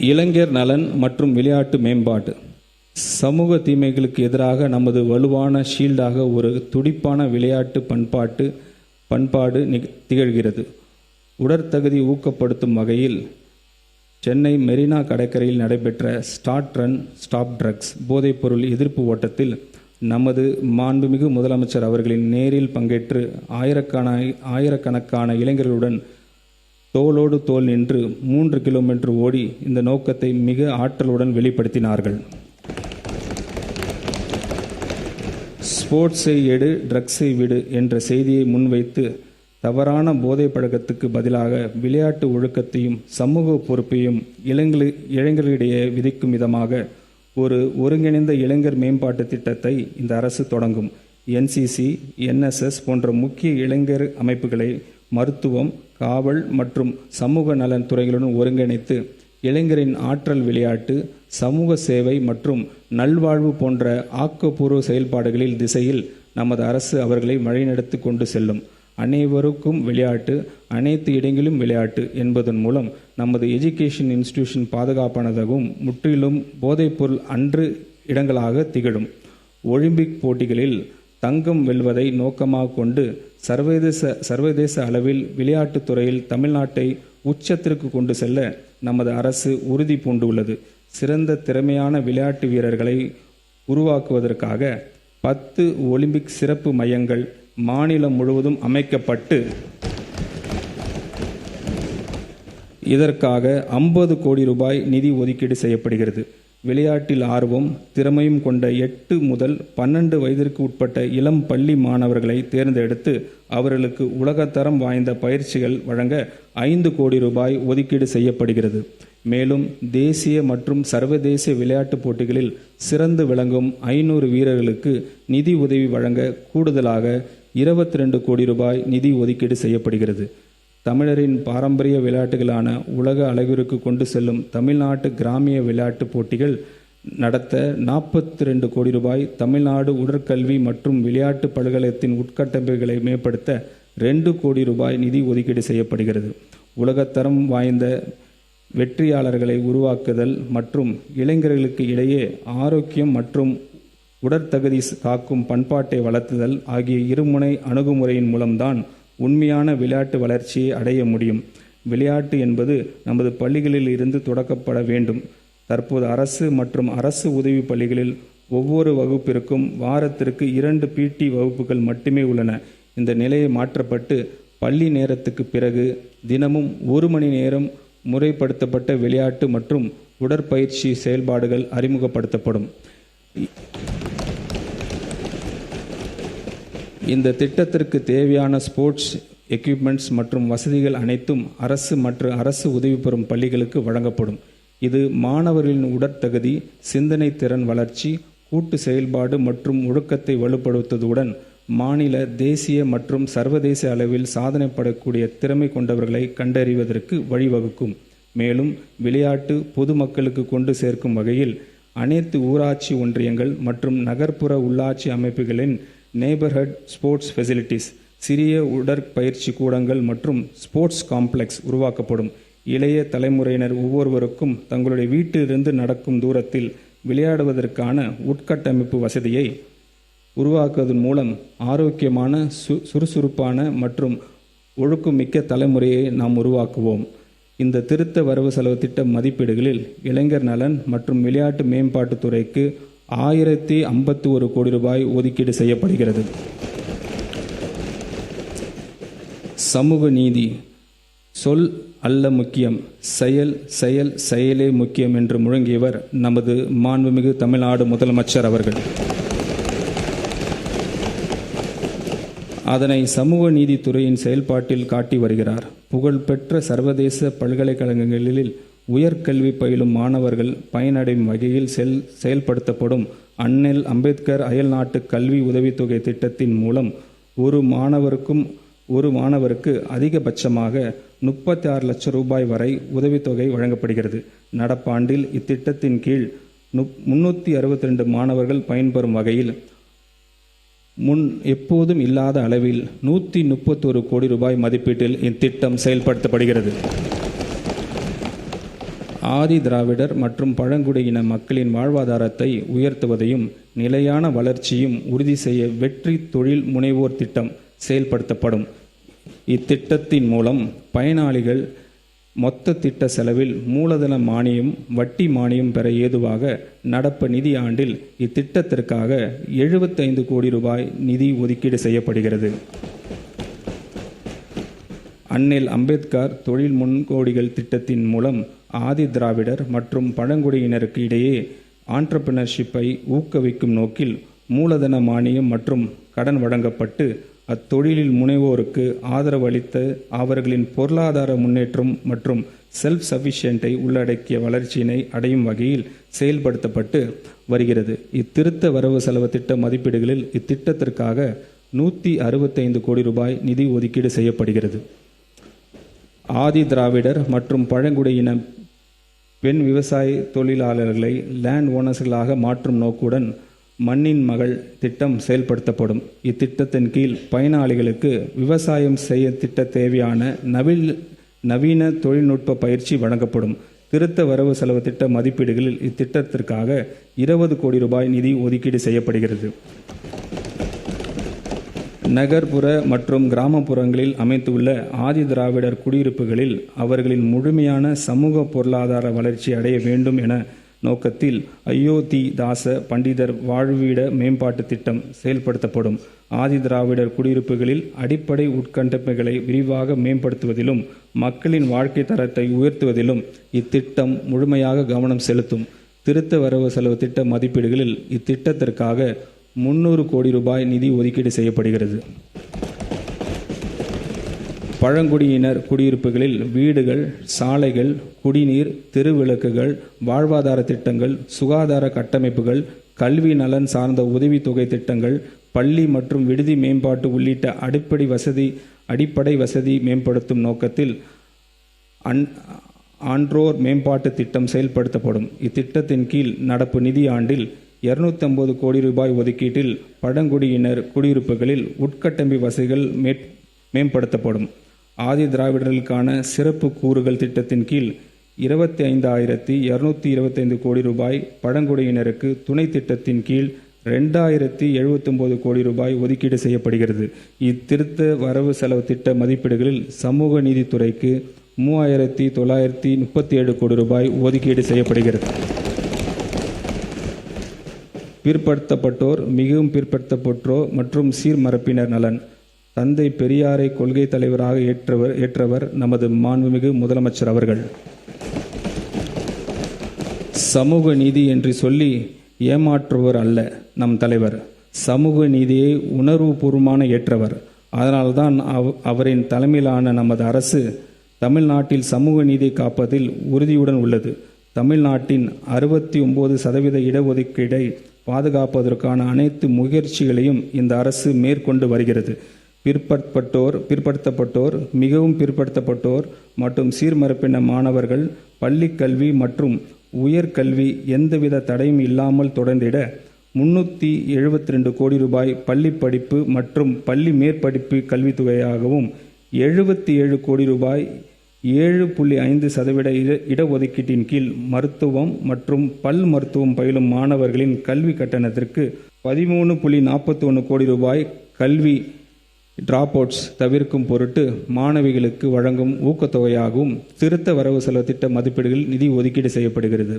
இளைஞர் நலன் மற்றும் விளையாட்டு மேம்பாடு. சமூக தீமைகளுக்கு எதிராக நமது வலுவான ஷீல்டாக ஒரு துடிப்பான விளையாட்டு பண்பாடு திகழ்கிறது. உடற்தகுதி ஊக்கப்படுத்தும் வகையில் சென்னை மெரினா கடற்கரையில் நடைபெற்ற ஸ்டார்ட் ரன் ஸ்டாப் ட்ரக்ஸ் போதைப்பொருள் எதிர்ப்பு ஓட்டத்தில் நமது மாண்புமிகு முதலமைச்சர் அவர்களின் நேரில் பங்கேற்று ஆயிரக்கணக்கான இளைஞர்களுடன் தோளோடு தோள் நின்று 3 கிலோமீட்டர் ஓடி இந்த நோக்கத்தை மிக ஆற்றலுடன் வெளிப்படுத்தினார்கள். ஸ்போர்ட்ஸை எடு, ட்ரக்ஸை விடு என்ற செய்தியை முன்வைத்து தவறான போதை பழக்கத்துக்கு பதிலாக விளையாட்டு ஒழுக்கத்தையும் சமூக பொறுப்பையும் இளைஞர்களிடையே விதிக்கும் விதமாக ஒரு ஒருங்கிணைந்த இளைஞர் மேம்பாட்டு திட்டத்தை இந்த அரசு தொடங்கும். NCC, NSS போன்ற முக்கிய இளைஞர் அமைப்புகளை மருத்துவம், காவல் மற்றும் சமூக நலன் துறைகளுடன் ஒருங்கிணைத்து இளைஞரின் ஆற்றல் விளையாட்டு, சமூக சேவை மற்றும் நல்வாழ்வு போன்ற ஆக்கப்பூர்வ செயல்பாடுகளில் திசையில் நமது அரசு அவர்களை வழிநடத்தி கொண்டு செல்லும். அனைவருக்கும் விளையாட்டு, அனைத்து இடங்களிலும் விளையாட்டு என்பதன் மூலம் நமது எஜுகேஷன் இன்ஸ்டிடியூஷன் பாதுகாப்பானதாகவும் முற்றிலும் போதைப்பொருள் அன்று இடங்களாக திகழும். ஒலிம்பிக் போட்டிகளில் தங்கம் வெல்வதை நோக்கமாக கொண்டு சர்வதேச அளவில் விளையாட்டுத் துறையில் தமிழ்நாட்டை உச்சத்திற்கு கொண்டு செல்ல நமது அரசு உறுதி பூண்டுள்ளது. சிறந்த திறமையான விளையாட்டு வீரர்களை உருவாக்குவதற்காக 10 ஒலிம்பிக் சிறப்பு மையங்கள் மாநிலம் முழுவதும் அமைக்கப்பட்டு இதற்காக 50 கோடி ரூபாய் நிதி ஒதுக்கீடு செய்யப்படுகிறது. விளையாட்டில் ஆர்வம், திறமையும் கொண்ட 8 முதல் 12 வயதிற்கு உட்பட்ட இளம் பள்ளி மாணவர்களை தேர்ந்தெடுத்து அவர்களுக்கு உலகத்தரம் வாய்ந்த பயிற்சிகள் வழங்க 5 கோடி ரூபாய் ஒதுக்கீடு செய்யப்படுகிறது. மேலும் தேசிய மற்றும் சர்வதேச விளையாட்டுப் போட்டிகளில் சிறந்து விளங்கும் 500 வீரர்களுக்கு நிதி உதவி வழங்க கூடுதலாக 22 கோடி ரூபாய் நிதி ஒதுக்கீடு செய்யப்படுகிறது. தமிழரின் பாரம்பரிய விளையாட்டுகளான உலக அளவிற்கு கொண்டு செல்லும் தமிழ்நாட்டு கிராமிய விளையாட்டுப் போட்டிகள் நடத்த 42 கோடி ரூபாய், தமிழ்நாடு உடற்கல்வி மற்றும் விளையாட்டு பல்கலைக்கழகத்தின் உட்கட்டமைப்புகளை மேம்படுத்த 2 கோடி ரூபாய் நிதி ஒதுக்கீடு செய்யப்படுகிறது. உலகத்தரம் வாய்ந்த வெற்றியாளர்களை உருவாக்குதல் மற்றும் இளைஞர்களுக்கு இடையே ஆரோக்கியம் மற்றும் உடற்தகுதி காக்கும் பண்பாட்டை வளர்த்துதல் ஆகிய இருமுனை அணுகுமுறையின் மூலம்தான் உண்மையான விளையாட்டு வளர்ச்சியை அடைய முடியும். விளையாட்டு என்பது நமது பள்ளிகளில் இருந்து தொடக்கப்பட வேண்டும். தற்போது அரசு மற்றும் அரசு உதவி பள்ளிகளில் ஒவ்வொரு வகுப்பிற்கும் வாரத்திற்கு 2 PT வகுப்புகள் மட்டுமே உள்ளன. இந்த நிலையை மாற்றப்பட்டு பள்ளி நேரத்துக்கு பிறகு தினமும் 1 மணி நேரம் முறைப்படுத்தப்பட்ட விளையாட்டு மற்றும் உடற்பயிற்சி செயல்பாடுகள் அறிமுகப்படுத்தப்படும். இந்த திட்டத்திற்கு தேவையான ஸ்போர்ட்ஸ் எக்யூப்மெண்ட்ஸ் மற்றும் வசதிகள் அனைத்தும் அரசு மற்றும் அரசு உதவி பெறும் பள்ளிகளுக்கு வழங்கப்படும். இது மாணவர்களின் உடற்தகுதி, சிந்தனை திறன் வளர்ச்சி, கூட்டு செயல்பாடு மற்றும் ஒழுக்கத்தை வலுப்படுத்துவதுடன் மாநில, தேசிய மற்றும் சர்வதேச அளவில் சாதனை படக்கூடிய திறமை கொண்டவர்களை கண்டறிவதற்கு வழிவகுக்கும். மேலும் விளையாட்டு பொதுமக்களுக்கு கொண்டு சேர்க்கும் வகையில் அனைத்து ஊராட்சி ஒன்றியங்கள் மற்றும் நகர்ப்புற உள்ளாட்சி அமைப்புகளின் நெய்பர்ஹுட் ஸ்போர்ட்ஸ் ஃபெசிலிட்டிஸ், சிறிய உடற்பயிற்சி கூடங்கள் மற்றும் ஸ்போர்ட்ஸ் காம்ப்ளெக்ஸ் உருவாக்கப்படும். இளைய தலைமுறையினர் ஒவ்வொருவருக்கும் தங்களுடைய வீட்டிலிருந்து நடக்கும் தூரத்தில் விளையாடுவதற்கான உட்கட்டமைப்பு வசதியை உருவாக்குவதன் மூலம் ஆரோக்கியமான, சுறுசுறுப்பான மற்றும் ஒழுக்கமிக்க தலைமுறையை நாம் உருவாக்குவோம். இந்த திருத்த வரவு செலவு திட்ட மதிப்பீடுகளில் இளைஞர் நலன் மற்றும் விளையாட்டு மேம்பாட்டுத் துறைக்கு 1051 கோடி ரூபாய் ஒதுக்கீடு செய்யப்படுகிறது. சமூக நீதி. சொல் அல்ல முக்கியம், செயல் செயல் செயலே முக்கியம் என்று முழங்கியவர் நமது மாண்புமிகு தமிழ்நாடு முதலமைச்சர் அவர்கள். அதனை சமூக நீதித்துறையின் செயல்பாட்டில் காட்டி வருகிறார். புகழ்பெற்ற சர்வதேச பல்கலைக்கழகங்களில் உயர்கல்வி பயிலும் மாணவர்கள் பயனடையும் வகையில் செயல்படுத்தப்படும் அண்ணல் அம்பேத்கர் அயல்நாட்டு கல்வி உதவித்தொகை திட்டத்தின் மூலம் ஒரு மாணவருக்கு அதிகபட்சமாக 36 லட்சம் ரூபாய் வரை உதவித்தொகை வழங்கப்படுகிறது. நடப்பாண்டில் இத்திட்டத்தின் கீழ் 362 மாணவர்கள் பயன்பெறும் வகையில் முன் எப்போதும் இல்லாத அளவில் 131 கோடி ரூபாய் மதிப்பீட்டில் இத்திட்டம் செயல்படுத்தப்படுகிறது. ஆதி திராவிடர் மற்றும் பழங்குடியின மக்களின் வாழ்வாதாரத்தை உயர்த்துவதையும் நிலையான வளர்ச்சியும் உறுதி செய்ய வெற்றி தொழில் முனைவோர் திட்டம் செயல்படுத்தப்படும். இத்திட்டத்தின் மூலம் பயனாளிகள் மொத்த திட்ட செலவில் மூலதன மானியம், வட்டி மானியம் பெற ஏதுவாக நடப்பு நிதி ஆண்டில் இத்திட்டத்திற்காக 75 கோடி ரூபாய் நிதி ஒதுக்கீடு செய்யப்படுகிறது. அண்ணல் அம்பேத்கர் தொழில் முன்கோடிகள் திட்டத்தின் மூலம் ஆதி திராவிடர் மற்றும் பழங்குடியினருக்கு இடையே ஆண்டர்பிரினர்ஷிப்பை ஊக்குவிக்கும் நோக்கில் மூலதன மானியம் மற்றும் கடன் வழங்கப்பட்டு அத்தொழிலில் முனைவோருக்கு ஆதரவு அளித்து அவர்களின் பொருளாதார முன்னேற்றம் மற்றும் செல்ஃப் சஃபிஷியன்ட்டை உள்ளடக்கிய வளர்ச்சியினை அடையும் வகையில் செயல்படுத்தப்பட்டு வருகிறது. இத்திருத்த வரவு செலவு திட்ட மதிப்பீடுகளில் இத்திட்டத்திற்காக 165 கோடி ரூபாய் நிதி ஒதுக்கீடு செய்யப்படுகிறது. ஆதி திராவிடர் மற்றும் பழங்குடியின பெண் விவசாய தொழிலாளர்களை லேண்ட் ஓனர்ஸ்களாக மாற்றும் நோக்குடன் மண்ணின் மகள் திட்டம் செயல்படுத்தப்படும். இத்திட்டத்தின் கீழ் பயனாளிகளுக்கு விவசாயம் செய்ய திட்ட தேவையான நவீன தொழில்நுட்ப பயிற்சி வழங்கப்படும். திருத்த வரவு செலவு திட்ட மதிப்பீடுகளில் இத்திட்டத்திற்காக 20 கோடி ரூபாய் நிதி ஒதுக்கீடு செய்யப்படுகிறது. நகர்ப்புற மற்றும் கிராமப்புறங்களில் அமைந்துள்ள ஆதி திராவிடர் குடியிருப்புகளில் அவர்களின் முழுமையான சமூக பொருளாதார வளர்ச்சி அடைய வேண்டும் என நோக்கத்தில் அயோத்திதாச பண்டிதர் வாழ்விட மேம்பாட்டு திட்டம் செயல்படுத்தப்படும். ஆதி திராவிடர் குடியிருப்புகளில் அடிப்படை உட்கட்டமைப்புகளை விரிவாக மேம்படுத்துவதிலும் மக்களின் வாழ்க்கை தரத்தை உயர்த்துவதிலும் இத்திட்டம் முழுமையாக கவனம் செலுத்தும். திருத்த வரவு செலவு திட்ட மதிப்பீடுகளில் இத்திட்டத்திற்காக 300 கோடி ரூபாய் நிதி ஒதுக்கீடு செய்யப்படுகிறது. பழங்குடியினர் குடியிருப்புகளில் வீடுகள், சாலைகள், குடிநீர், தெருவிளக்குகள், வாழ்வாதார திட்டங்கள், சுகாதார கட்டமைப்புகள், கல்வி நலன் சார்ந்த உதவித்தொகை திட்டங்கள், பள்ளி மற்றும் விடுதி மேம்பாட்டு உள்ளிட்ட அடிப்படை வசதி மேம்படுத்தும் நோக்கத்தில் ஆன்றோர் மேம்பாட்டு திட்டம் செயல்படுத்தப்படும். இத்திட்டத்தின் கீழ் நடப்பு நிதி ஆண்டில் 250 கோடி ரூபாய் ஒதுக்கீட்டில் பழங்குடியினர் குடியிருப்புகளில் உட்கட்டமைப்பு வசதிகள் மேம்படுத்தப்படும். ஆதி திராவிடர்களுக்கான சிறப்பு கூறுகள் திட்டத்தின் கீழ் 25,225 கோடி ரூபாய், பழங்குடியினருக்கு துணை திட்டத்தின் கீழ் 2,079 கோடி ரூபாய் ஒதுக்கீடு செய்யப்படுகிறது. இத்திருத்த வரவு செலவு திட்ட மதிப்பீடுகளில் சமூக நீதித்துறைக்கு 3,937 கோடி ரூபாய் ஒதுக்கீடு செய்யப்படுகிறது. பிற்படுத்தப்பட்டோர், மிகவும் பிற்படுத்தப்பட்டோர் மற்றும் சீர்மரப்பினர் நலன். தந்தை பெரியாரை கொள்கை தலைவராக ஏற்றவர் நமது மாண்புமிகு முதலமைச்சர் அவர்கள். சமூக நீதி என்று சொல்லி ஏமாற்றுவர் அல்ல நம் தலைவர். சமூக நீதியை உணர்வுபூர்வமான ஏற்றவர். அதனால்தான் அவரின் தலைமையிலான நமது அரசு தமிழ்நாட்டில் சமூக நீதியை காப்பதில் உறுதியுடன் உள்ளது. தமிழ்நாட்டின் 69% இடஒதுக்கீடை பாதுகாப்பதற்கான அனைத்து முயற்சிகளையும் இந்த அரசு மேற்கொண்டு வருகிறது. பிற்படுத்தப்பட்டோர், மிகவும் பிற்படுத்தப்பட்டோர் மற்றும் சீர்மரப்பின மாணவர்கள் பள்ளிக் கல்வி மற்றும் உயர்கல்வி எந்தவித தடையும் இல்லாமல் தொடர்ந்திட 372 கோடி ரூபாய் பள்ளி படிப்பு மற்றும் பள்ளி மேற்படிப்பு கல்வித்தொகையாகவும் 77 கோடி ரூபாய் 7.5% இடஒதுக்கீட்டின் கீழ் மருத்துவம் மற்றும் பல் மருத்துவம் பயிலும் மாணவர்களின் கல்வி கட்டணத்திற்கு 13.41 கோடி ரூபாய் கல்வி டிராப் அவுட்ஸ் தவிர்க்கும் பொருட்டு மாணவிகளுக்கு வழங்கும் ஊக்கத்தொகையாகவும் திருத்த வரவு செலவு திட்ட மதிப்பீடுகளில் நிதி ஒதுக்கீடு செய்யப்படுகிறது.